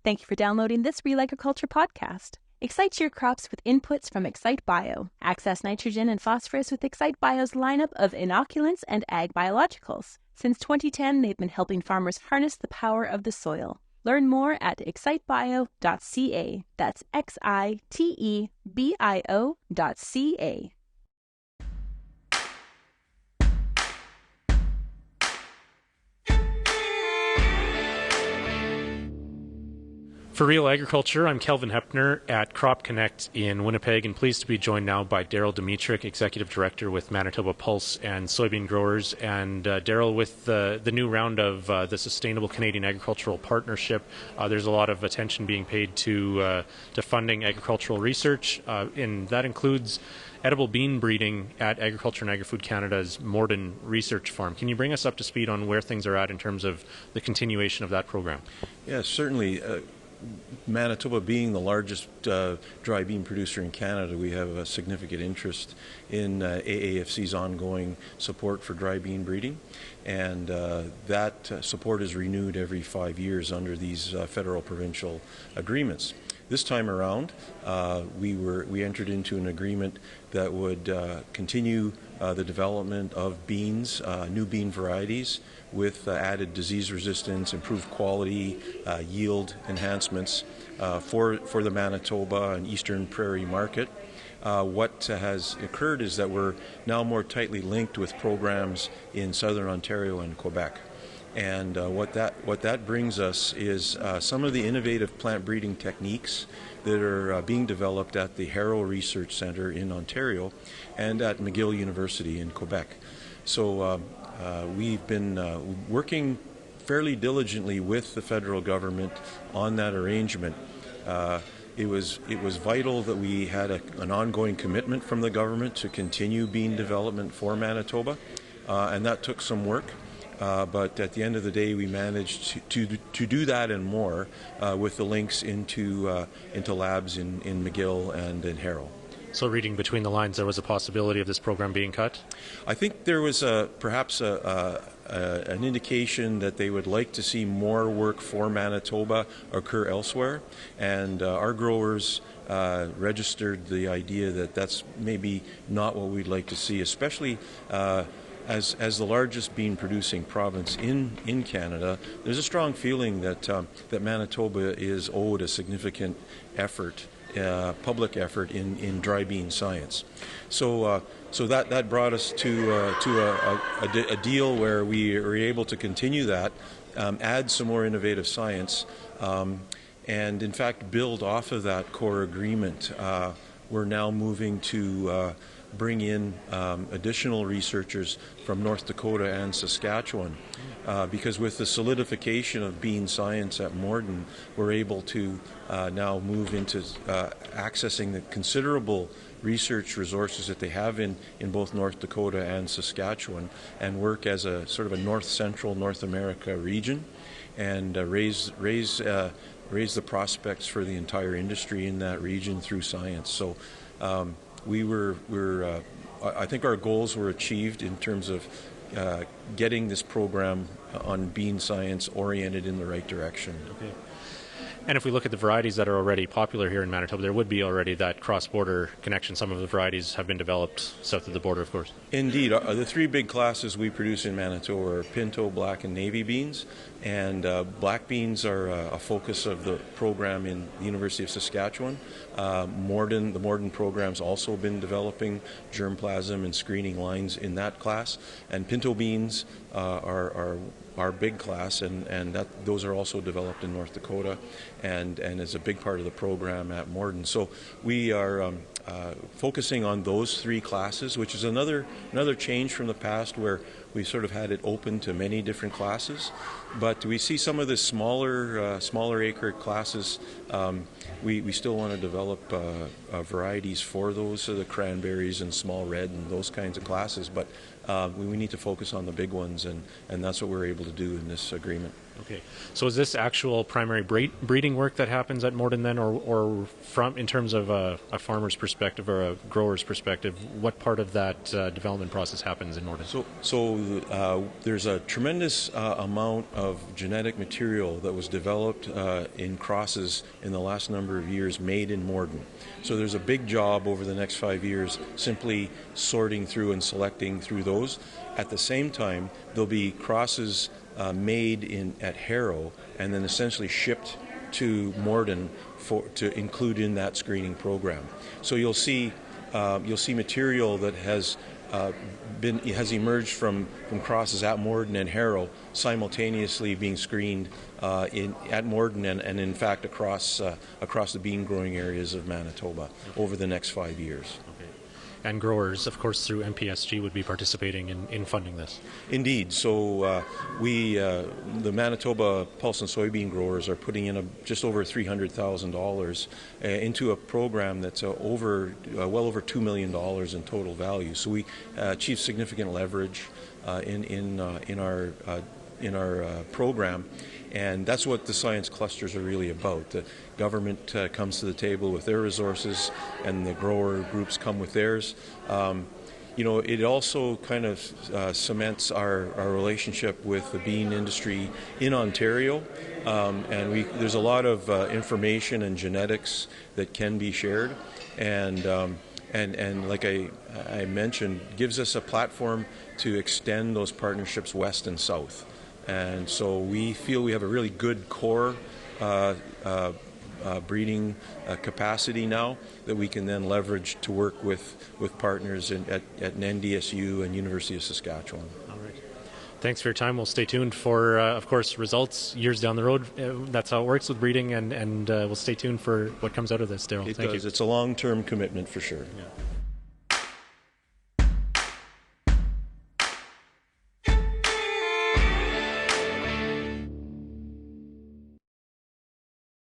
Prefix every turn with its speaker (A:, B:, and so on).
A: Thank you for downloading this RealAgriculture podcast. Excite your crops with inputs from Excite Bio. Access nitrogen and phosphorus with Excite Bio's lineup of inoculants and ag biologicals. Since 2010, they've been helping farmers harness the power of the soil. Learn more at excitebio.ca. That's XITEBIO.ca.
B: For Real Agriculture, I'm Kelvin Hepner at Crop Connect in Winnipeg, and pleased to be joined now by Daryl Domitruk, Executive Director with Manitoba Pulse and Soybean Growers. And Daryl, with the new round of the Sustainable Canadian Agricultural Partnership, there's a lot of attention being paid to funding agricultural research, and that includes edible bean breeding at Agriculture and Agri-Food Canada's Morden research farm. Can you bring us up to speed on where things are at in terms of the continuation of that program?
C: Yes, certainly. Manitoba being the largest dry bean producer in Canada, we have a significant interest in AAFC's ongoing support for dry bean breeding, and that support is renewed every 5 years under these federal-provincial agreements. This time around, we entered into an agreement that would continue the development of beans, new bean varieties, with added disease resistance, improved quality, yield enhancements for the Manitoba and Eastern Prairie market. What has occurred is that we're now more tightly linked with programs in Southern Ontario and Quebec. And what that brings us is some of the innovative plant breeding techniques that are being developed at the Harrow Research Centre in Ontario and at McGill University in Quebec. So we've been working fairly diligently with the federal government on that arrangement. It was vital that we had an ongoing commitment from the government to continue bean development for Manitoba, and that took some work. But at the end of the day, we managed to do that and more with the links into labs in McGill and in Harrow.
B: So reading between the lines, there was a possibility of this program being cut?
C: I think there was perhaps an indication that they would like to see more work for Manitoba occur elsewhere, and our growers registered the idea that that's maybe not what we'd like to see, especially as the largest bean producing province in Canada. There's a strong feeling that Manitoba is owed a significant effort, public effort in dry bean science. So that brought us to a deal where we were able to continue that, add some more innovative science, and in fact build off of that core agreement. We're now moving to bring in additional researchers from North Dakota and Saskatchewan, because with the solidification of bean science at Morden, we're able to now move into accessing the considerable research resources that they have in both North Dakota and Saskatchewan, and work as a sort of a north-central North America region, and raise the prospects for the entire industry in that region through science. So I think our goals were achieved in terms of getting this program on bean science oriented in the right direction.
B: Okay. And if we look at the varieties that are already popular here in Manitoba, there would be already that cross-border connection. Some of the varieties have been developed south of the border, of course.
C: Indeed. The three big classes we produce in Manitoba are pinto, black, and navy beans. And black beans are a focus of the program in the University of Saskatchewan. The Morden program's also been developing germplasm and screening lines in that class. And pinto beans are our big class, and those are also developed in North Dakota, and is a big part of the program at Morden. So we are focusing on those three classes, which is another change from the past, where we sort of had it open to many different classes. But we see some of the smaller acre classes. We still want to develop varieties for those, the cranberries and small red and those kinds of classes. But we need to focus on the big ones, and that's what we're able to do in this agreement.
B: Okay. So is this actual primary breeding work that happens at Morden then, or from in terms of a farmer's perspective or a grower's perspective, what part of that development process happens in Morden?
C: So there's a tremendous amount of genetic material that was developed in crosses in the last number of years made in Morden. So there's a big job over the next 5 years simply sorting through and selecting through those. At the same time, there'll be crosses made at Harrow and then essentially shipped to Morden to include in that screening program. So you'll see material that has emerged from crosses at Morden and Harrow simultaneously being screened at Morden and in fact across the bean growing areas of Manitoba over the next 5 years.
B: And growers, of course, through MPSG would be participating in funding this.
C: Indeed. So the Manitoba pulse and soybean growers are putting in just over $300,000 into a program that's well over $2 million in total value. So we achieve significant leverage in our program. And that's what the science clusters are really about. The government comes to the table with their resources, and the grower groups come with theirs. It also kind of cements our relationship with the bean industry in Ontario, and there's a lot of information and genetics that can be shared, and like I mentioned, gives us a platform to extend those partnerships west and south. And so we feel we have a really good core breeding capacity now that we can then leverage to work with partners at NDSU and University of Saskatchewan.
B: All right. Thanks for your time. We'll stay tuned for, of course, results years down the road. That's how it works with breeding, and we'll stay tuned for what comes out of this, Daryl.
C: Thank you. It's a long-term commitment for sure.
B: Yeah.